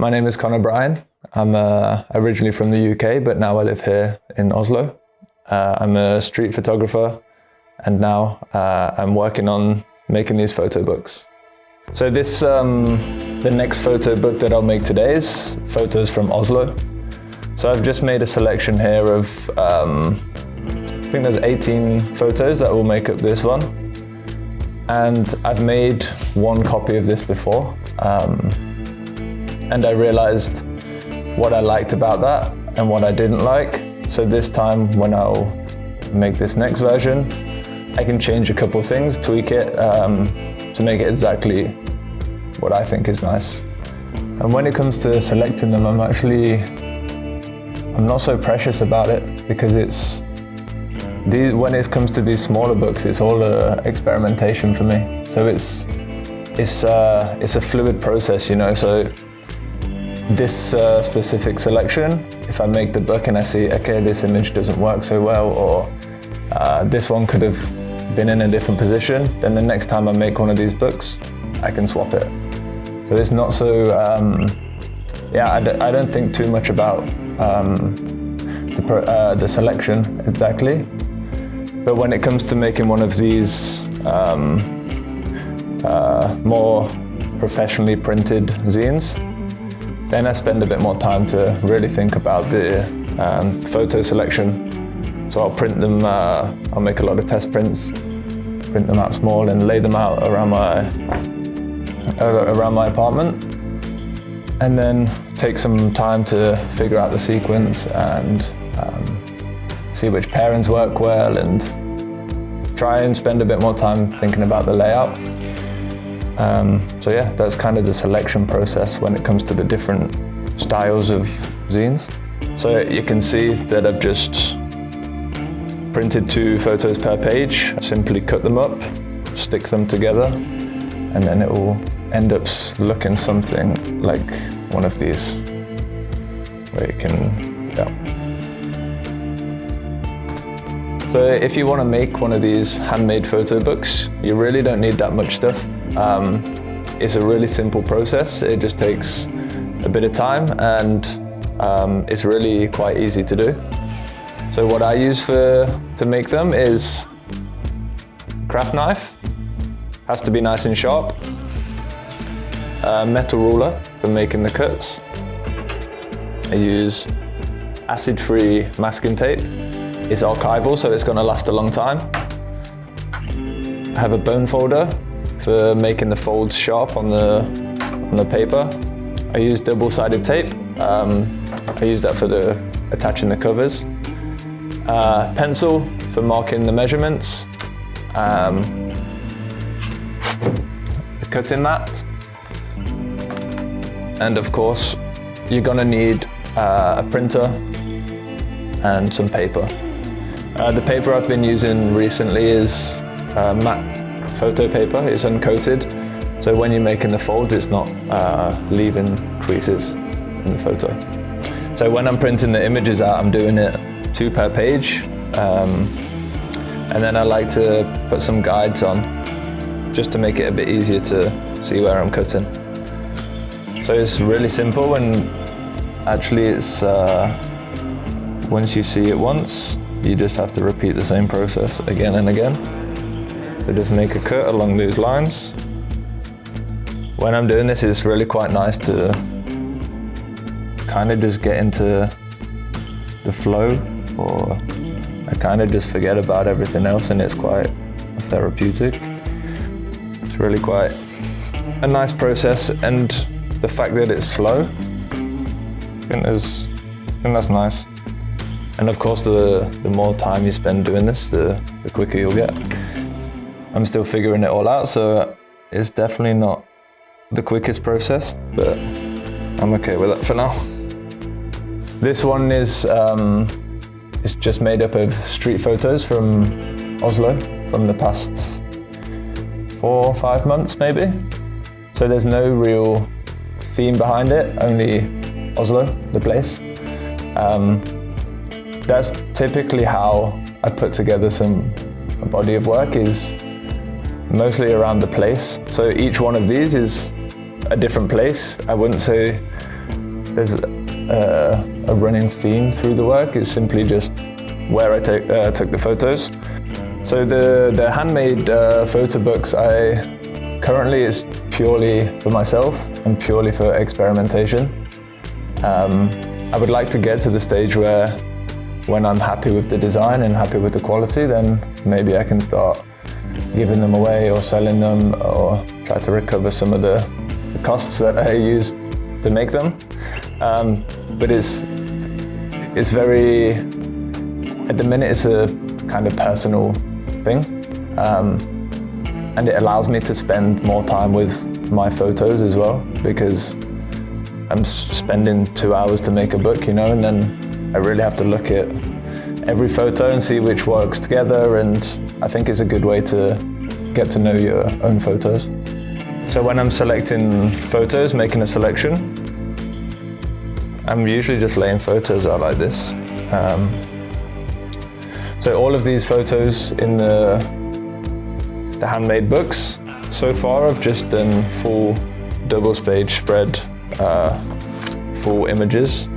My name is Connor Bryan. I'm originally from the UK, but now I live here in Oslo. I'm a street photographer, and now I'm working on making these photo books. So this, the next photo book that I'll make today is photos from Oslo. So I've just made a selection here of, I think there's 18 photos that will make up this one. And I've made one copy of this before. And I realized what I liked about that and what I didn't like. So this time when I'll make this next version, I can change a couple of things, tweak it to make it exactly what I think is nice. And when it comes to selecting them, I'm not so precious about it, because when it comes to these smaller books, it's all experimentation for me. So it's a fluid process, you know. So this specific selection, if I make the book and I see, okay, this image doesn't work so well, or this one could have been in a different position, then the next time I make one of these books, I can swap it. So it's not so, I don't think too much about the selection exactly. But when it comes to making one of these more professionally printed zines, then I spend a bit more time to really think about the photo selection. So I'll print them, I'll make a lot of test prints, print them out small and lay them out around my apartment. And then take some time to figure out the sequence and see which pairings work well, and try and spend a bit more time thinking about the layout. So yeah, that's kind of the selection process when it comes to the different styles of zines. So you can see that I've just printed 2 photos per page, simply cut them up, stick them together, and then it will end up looking something like one of these, where you can, yeah. So if you want to make one of these handmade photo books, you really don't need that much stuff. It's a really simple process. It just takes a bit of time, and it's really quite easy to do. So what I use to make them is craft knife, has to be nice and sharp, a metal ruler for making the cuts. I use acid-free masking tape. It's archival, so it's going to last a long time. I have a bone folder for making the folds sharp on the paper. I use double-sided tape. I use that for attaching the covers. Pencil for marking the measurements. A cutting mat. And of course, you're gonna need a printer and some paper. The paper I've been using recently is matte photo paper. It's uncoated, so when you're making the folds, it's not leaving creases in the photo. So when I'm printing the images out, I'm doing it 2 per page, and then I like to put some guides on, just to make it a bit easier to see where I'm cutting. So it's really simple, and actually it's once you see it once, you just have to repeat the same process again and again. So just make a cut along these lines. When I'm doing this, it's really quite nice to kind of just get into the flow, or I kind of just forget about everything else, and it's quite therapeutic. It's really quite a nice process, and the fact that it's slow, I think that's nice. And of course, the more time you spend doing this, the quicker you'll get. I'm still figuring it all out, so it's definitely not the quickest process, but I'm okay with it for now. This one is just made up of street photos from Oslo from the past 4 or 5 months maybe. So there's no real theme behind it, only Oslo, the place. That's typically how I put together a body of work, is mostly around the place. So each one of these is a different place. I wouldn't say there's a running theme through the work. It's simply just where I took the photos. So the handmade photo books, currently is purely for myself and purely for experimentation. I would like to get to the stage where when I'm happy with the design and happy with the quality, then maybe I can start giving them away or selling them, or try to recover some of the costs that I used to make them. But it's very, at the minute it's a kind of personal thing. And it allows me to spend more time with my photos as well, because I'm spending 2 hours to make a book, and then I really have to look at every photo and see which works together, and I think it's a good way to get to know your own photos. So when I'm selecting photos, making a selection, I'm usually just laying photos out like this. So all of these photos in the handmade books, so far I've just done full double-page spread, full images.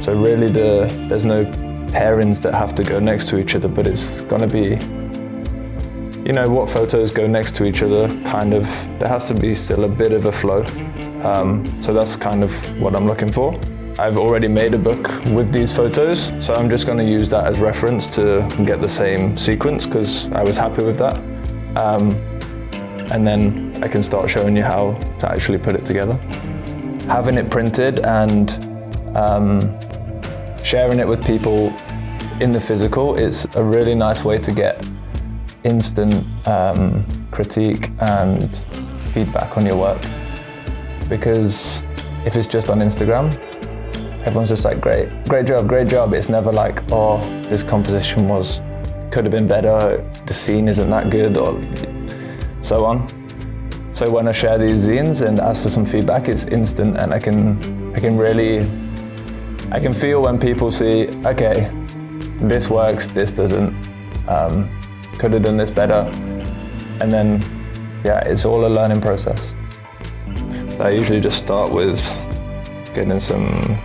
So really there's no pairings that have to go next to each other, but it's gonna be, what photos go next to each other, there has to be still a bit of a flow. So that's kind of what I'm looking for. I've already made a book with these photos, so I'm just gonna use that as reference to get the same sequence, because I was happy with that. And then I can start showing you how to actually put it together. Having it printed and sharing it with people in the physical, it's a really nice way to get instant critique and feedback on your work. Because if it's just on Instagram, everyone's just like, great job. It's never like, oh, this composition could have been better, the scene isn't that good, or so on. So when I share these zines and ask for some feedback, it's instant, and I can feel when people see, okay, this works, this doesn't, could have done this better. And then, it's all a learning process. I usually just start with getting some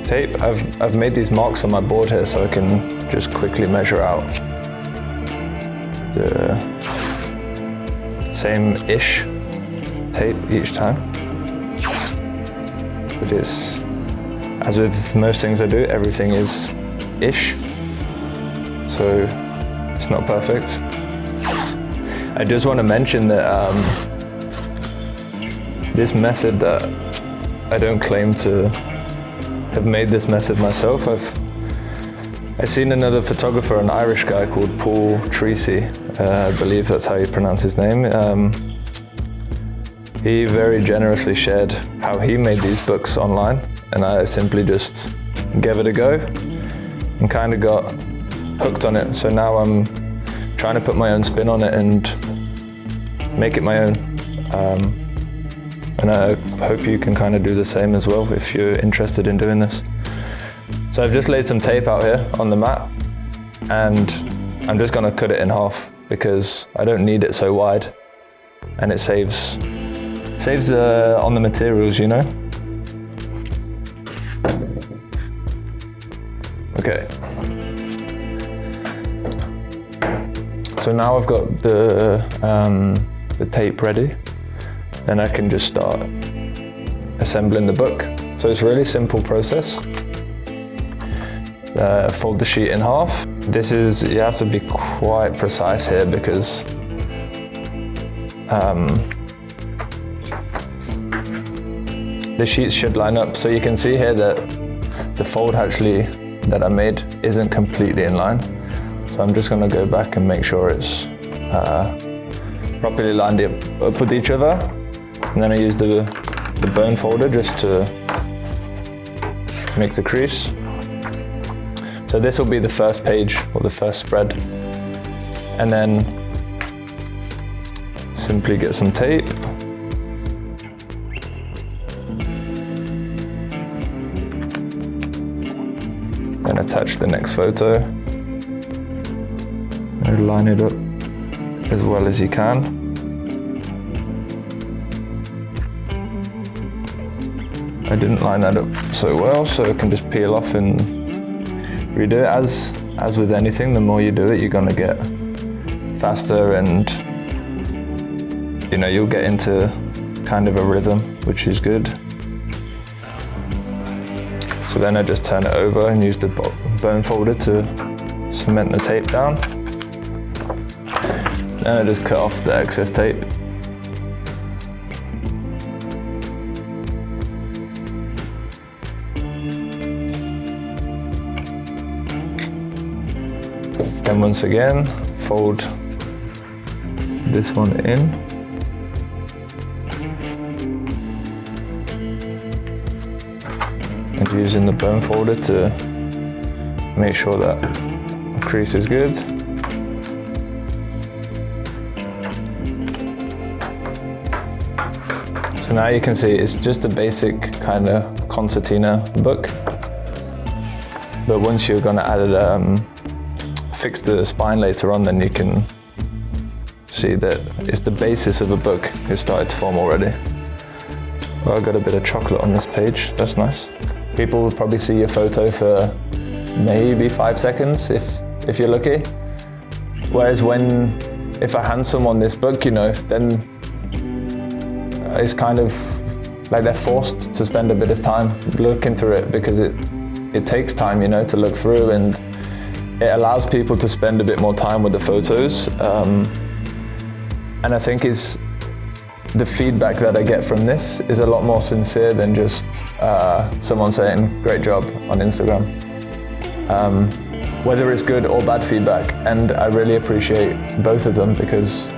tape. I've made these marks on my board here so I can just quickly measure out the same-ish tape each time. But as with most things I do, everything is ish, so it's not perfect. I just want to mention that this method, that I don't claim to have made this method myself. I've seen another photographer, an Irish guy called Paul Treacy, I believe that's how you pronounce his name. He very generously shared how he made these books online, and I simply just gave it a go and kind of got hooked on it. So now I'm trying to put my own spin on it and make it my own. And I hope you can kind of do the same as well if you're interested in doing this. So I've just laid some tape out here on the mat, and I'm just gonna cut it in half because I don't need it so wide, and it saves on the materials, Okay. So now I've got the tape ready. Then I can just start assembling the book. So it's a really simple process. Fold the sheet in half. You have to be quite precise here because the sheets should line up. So you can see here that the fold that I made isn't completely in line. So I'm just gonna go back and make sure it's properly lined up with each other. And then I use the bone folder just to make the crease. So this will be the first page or the first spread. And then simply get some tape. Then attach the next photo. And line it up as well as you can. I didn't line that up so well, so I can just peel off and redo it. As with anything, the more you do it, you're gonna get faster, and you know, you'll get into kind of a rhythm, which is good. So then I just turn it over and use the bone folder to cement the tape down. Then I just cut off the excess tape. Then once again, fold this one in. And using the bone folder to make sure that the crease is good. So now you can see it's just a basic kind of concertina book. But once you're gonna add fix the spine later on, then you can see that it's the basis of a book. It started to form already. Well, I got a bit of chocolate on this page, that's nice. People will probably see your photo for maybe 5 seconds if you're lucky. Whereas if I hand someone this book, you know, then it's kind of like they're forced to spend a bit of time looking through it, because it takes time, you know, to look through, and it allows people to spend a bit more time with the photos. And I think the feedback that I get from this is a lot more sincere than just someone saying, great job on Instagram. Whether it's good or bad feedback, and I really appreciate both of them, because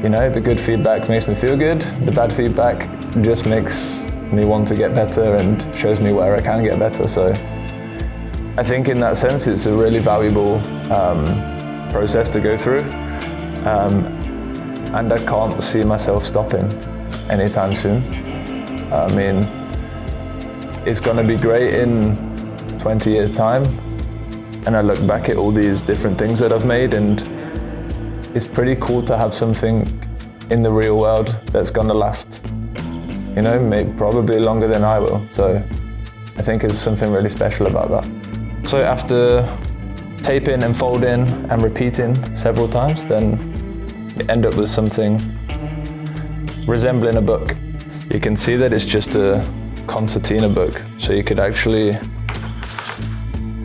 you know, the good feedback makes me feel good, the bad feedback just makes me want to get better and shows me where I can get better. So I think in that sense it's a really valuable process to go through, and I can't see myself stopping anytime soon. I mean, it's gonna be great in 20 years time, and I look back at all these different things that I've made, and it's pretty cool to have something in the real world that's gonna last, you know, maybe probably longer than I will. So I think it's something really special about that. So after taping and folding and repeating several times, then you end up with something resembling a book. You can see that it's just a concertina book, so you could actually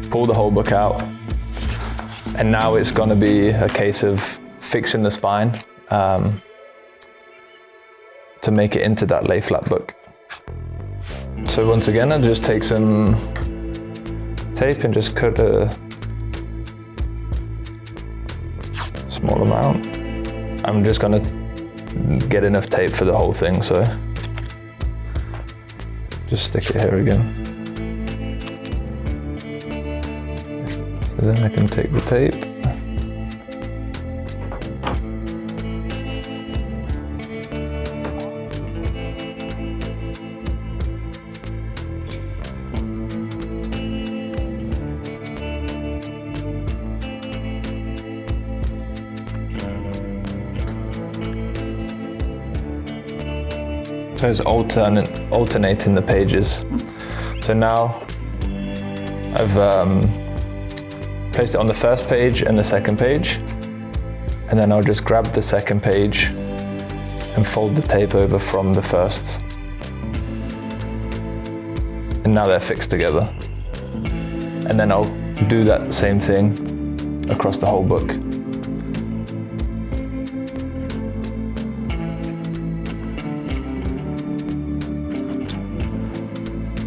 pull the whole book out, and now it's going to be a case of fixing the spine to make it into that lay flat book. So once again, I'll just take some tape and just cut a small amount. I'm just gonna get enough tape for the whole thing, so just stick it here again. So then I can take the tape. So it's alternating the pages. So now I've placed it on the first page and the second page, and then I'll just grab the second page and fold the tape over from the first. And now they're fixed together. And then I'll do that same thing across the whole book.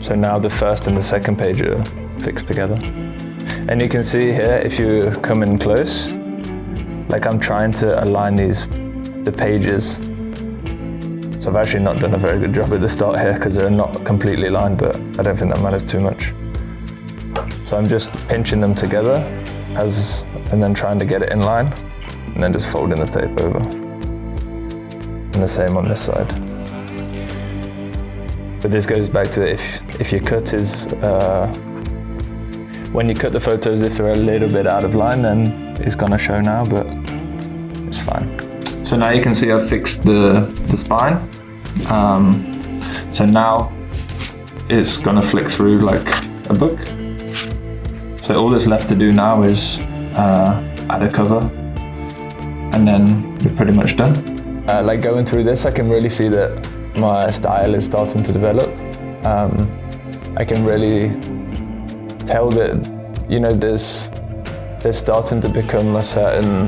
So now the first and the second page are fixed together. And you can see here, if you come in close, like I'm trying to align the pages. So I've actually not done a very good job at the start here because they're not completely aligned, but I don't think that matters too much. So I'm just pinching them together and then trying to get it in line, and then just folding the tape over. And the same on this side. But this goes back to if your cut is, when you cut the photos, if they're a little bit out of line, then it's gonna show now, but it's fine. So now you can see I've fixed the spine. So now it's gonna flick through like a book. So all that's left to do now is add a cover, and then you're pretty much done. Like going through this, I can really see that my style is starting to develop. I can really tell that, you know, there's starting to become a certain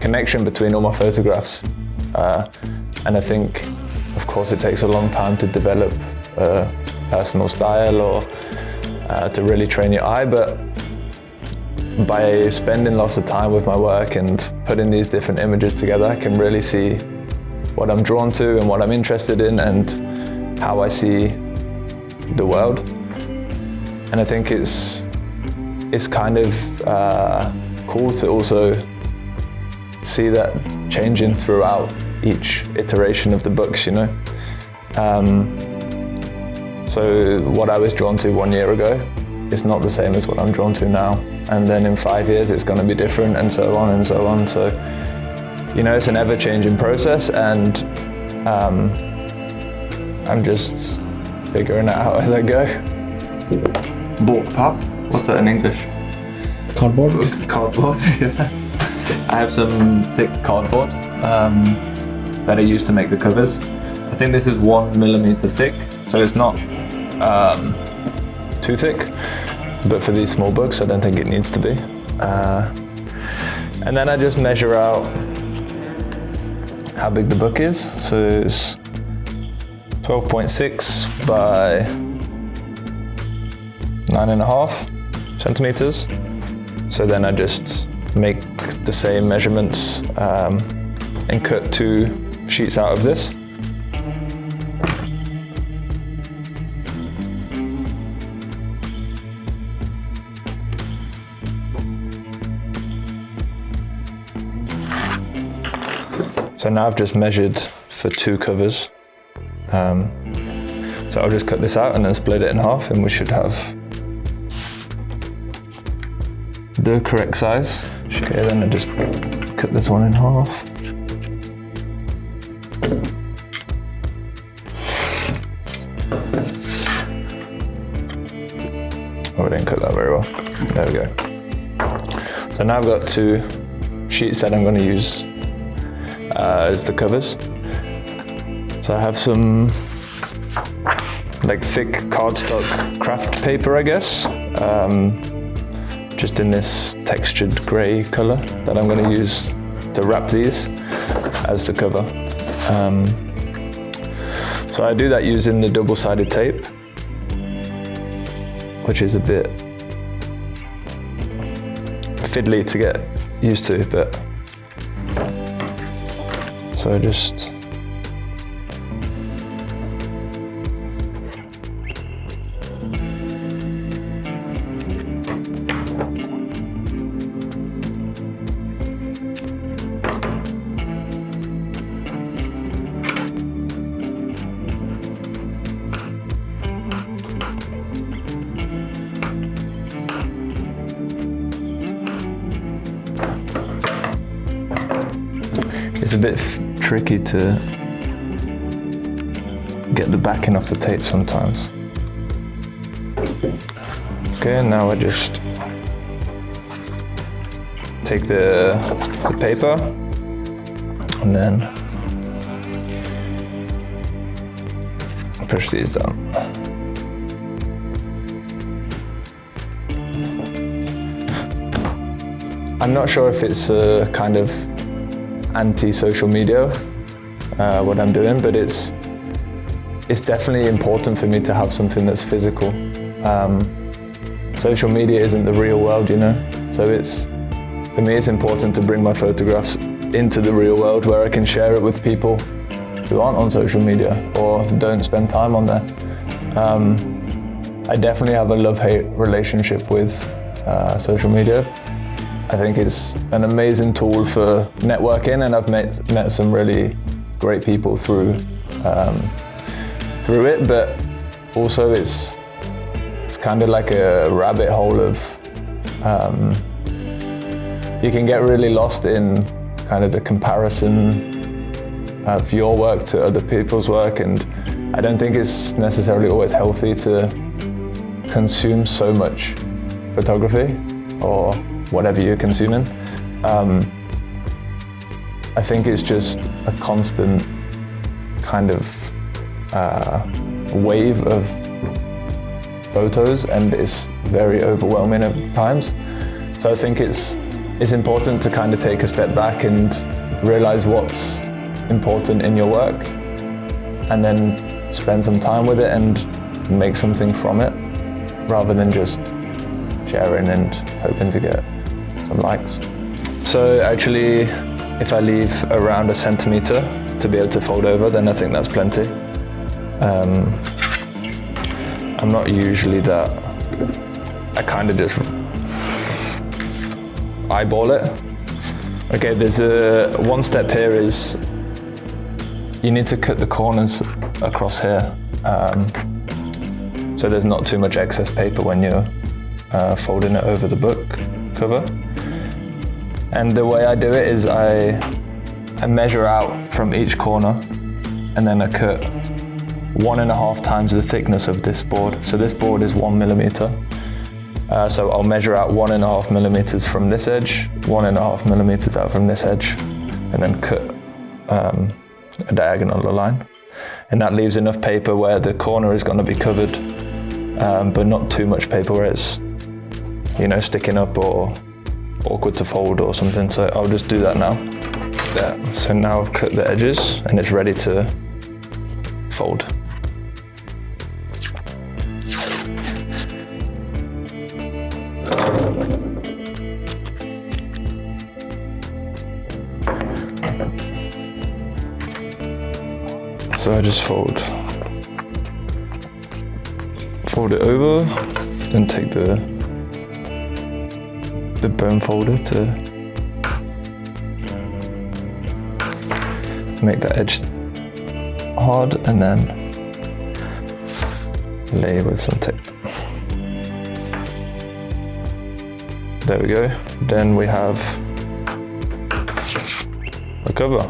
connection between all my photographs. And I think, of course, it takes a long time to develop a personal style or to really train your eye, but by spending lots of time with my work and putting these different images together, I can really see what I'm drawn to and what I'm interested in and how I see the world. And I think it's kind of cool to also see that changing throughout each iteration of the books, you know. So what I was drawn to 1 year ago is not the same as what I'm drawn to now. And then in 5 years, it's going to be different, and so on and so on. So, you know, it's an ever-changing process, and I'm just figuring it out as I go. Borkpap? What's that in English? Cardboard? Cardboard, yeah. I have some thick cardboard that I use to make the covers. I think this is 1 millimeter thick, so it's not too thick, but for these small books, I don't think it needs to be. And then I just measure out how big the book is. So it's 12.6 by 9.5 centimeters. So then I just make the same measurements and cut 2 sheets out of this. So now I've just measured for 2 covers. So I'll just cut this out and then split it in half, and we should have the correct size. Okay, then I just cut this one in half. Oh, I didn't cut that very well. There we go. So now I've got 2 sheets that I'm going to use as the covers. So I have some like thick cardstock craft paper, I guess, just in this textured grey colour that I'm going to use to wrap these as the cover. So I do that using the double-sided tape, which is a bit fiddly to get used to, but so I just it's a bit tricky to get the backing off the tape sometimes. Okay, and now I just take the paper and then push these down. I'm not sure if it's a kind of anti-social media, what I'm doing, but it's definitely important for me to have something that's physical. Social media isn't the real world, you know, so for me it's important to bring my photographs into the real world where I can share it with people who aren't on social media or don't spend time on there. I definitely have a love-hate relationship with social media. I think it's an amazing tool for networking, and I've met some really great people through it, but also it's kind of like a rabbit hole of you can get really lost in kind of the comparison of your work to other people's work, and I don't think it's necessarily always healthy to consume so much photography or whatever you're consuming. I think it's just a constant kind of wave of photos, and it's very overwhelming at times. So I think it's important to kind of take a step back and realize what's important in your work, and then spend some time with it and make something from it, rather than just sharing and hoping to get some likes. So actually, if I leave around 1 centimeter to be able to fold over, then I think that's plenty. I'm not usually that, I kind of just eyeball it. Okay, there's one step here is you need to cut the corners across here, so there's not too much excess paper when you're folding it over the book cover. And the way I do it is I measure out from each corner, and then I cut 1.5 times the thickness of this board. So this board is 1 millimeter. So I'll measure out 1.5 millimeters from this edge, 1.5 millimeters out from this edge, and then cut a diagonal line. And that leaves enough paper where the corner is going to be covered, but not too much paper where it's, sticking up or awkward to fold or something. So I'll just do that now. There. So now I've cut the edges and it's ready to fold. So I just fold it over, then take the bone folder to make that edge hard, and then lay with some tape. There we go. Then we have a cover.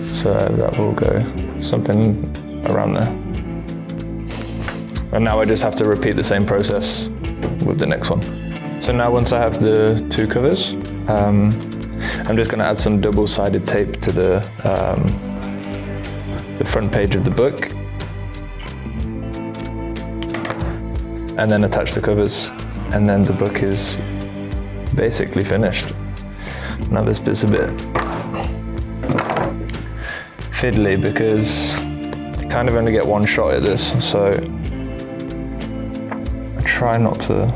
So that will go something around there. And now I just have to repeat the same process with the next one. So now once I have the 2 covers, I'm just going to add some double-sided tape to the front page of the book, and then attach the covers, and then the book is basically finished. Now this bit's a bit fiddly because you kind of only get one shot at this, so I try not to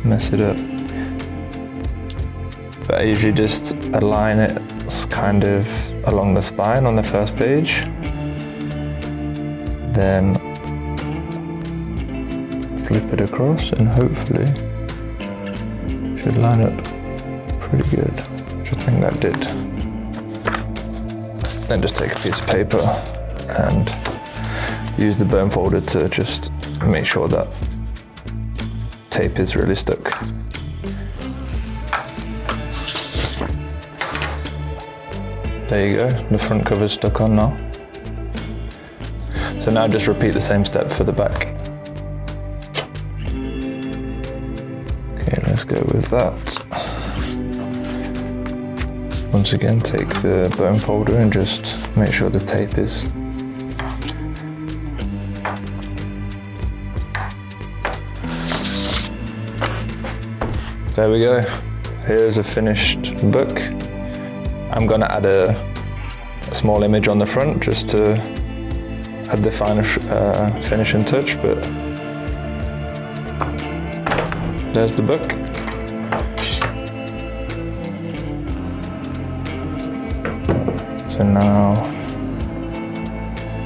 mess it up. But I usually just align it kind of along the spine on the first page, then flip it across, and hopefully should line up pretty good, which I think that did. Then just take a piece of paper and use the bone folder to just make sure that tape is really stuck. There you go, the front cover's stuck on now. So now just repeat the same step for the back. Okay, let's go with that. Once again, take the bone folder and just make sure the tape is there we go. Here's a finished book. I'm gonna add a small image on the front just to add the final finishing touch, but there's the book. So now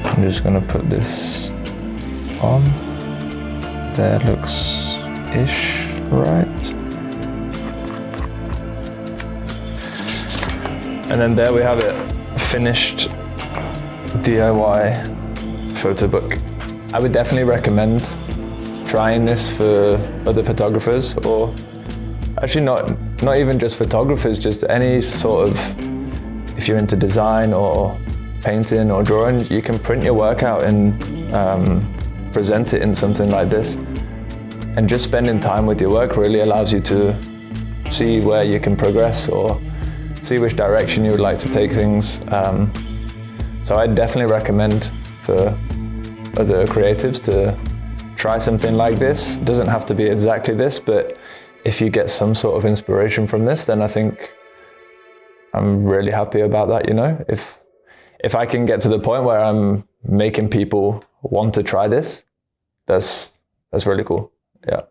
I'm just gonna put this on. There looks ish right. And then there we have it, finished DIY photo book. I would definitely recommend trying this for other photographers, or actually not even just photographers, just any sort of, if you're into design or painting or drawing, you can print your work out and present it in something like this. And just spending time with your work really allows you to see where you can progress or see which direction you would like to take things. So I definitely recommend for other creatives to try something like this. It doesn't have to be exactly this, but if you get some sort of inspiration from this, then I think I'm really happy about that, you know? If I can get to the point where I'm making people want to try this, that's really cool. Yeah.